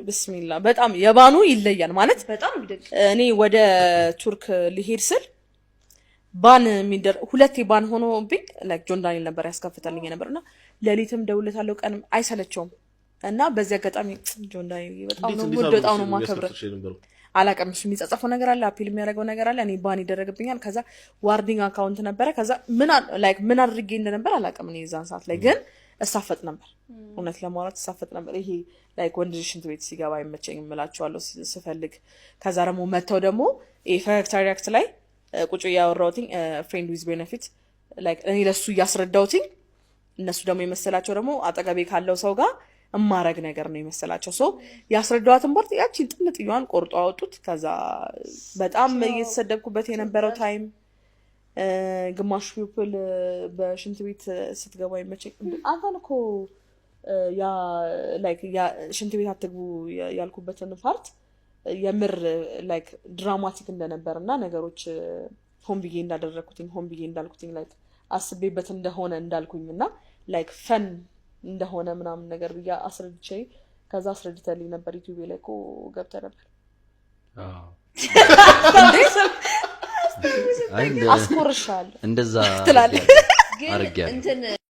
ብስሚላ በጣም የባኑ ይለያል ማለት በጣም ይደግ እኔ ወደ ቱርክ ሊሄድ ስል ባን ሚደር ሁለቴ ባን ሆኖብኝ ላይክ ጆን ዳንኤል ነበር ያስከፍተልኝ ነበርና ለሊትም ደውለታለሁ ቀንም አይሰለቸውም እና በዚህ አጋጣሚ ጆን ዳንኤል በጣም ነው ወደጣው ነው ማከብረ አላቀም እሱ የሚጻጻፈው ነገር አለ አፒል የሚያደርገው ነገር አለ እኔ ባን ይደረግብኛል ከዛ ዋርኒንግ አካውንት ነበረ ከዛ ምን አድርጌ እንደነበር አላቀም እኔ እዛን ሰዓት ላይ ግን እሳፈጥ ነበር እውነት ለማውራት እሳፈጥ ነበር ይሄ ላይክ ወንድሽንት ቤት ሲገባ አይመቸኝም እላቸዋለሁ ስፈልግ ከዛ ደግሞ መተው ደግሞ ፈረክታ ሪያክት ላይ ቁጭ ያወራውትኝ ፍሬንድ ዊዝ ቤኔፊት ላይክ እኔ ለሱ ያስረዳውትኝ እነሱ ደግሞ የመሰላቸው ደግሞ አጠገቤ ካለው ሰው ጋር እማረግ ነገር ነው የመሰላቸው ሶ ያስረዳዋትን ፓርት ያቺን ጥንጥዩን ቆርጦ አወጡት ከዛ በጣም እየተሰደብኩበት የነበረው ታይም ግማሽ ፒፕል በሽንት ቤት ስትገባ ይመቸኝ አንተን እኮ ያ ላይክ ያ ሽንት ቤት አትግቡ ያልኩበትን ፓርት የምር ላይክ ድራማቲክ እንደነበርና ነገሮች ሆን ብዬ እንዳደረኩትኝ ሆን ብዬ እንዳልኩትኝ ላይክ አስቤበት እንደሆነ እንዳልኩኝና ላይክ ፈን እንደሆነ ምናምን ነገር ብዬ አስረድቼ ከዛ አስረድተልኝ ነበር ዩቲዩብ ላይ እኮ ገብተህ ነበር አስቆርሻለሁ እንደዛ ትላለህ አርጋለሁ እንትን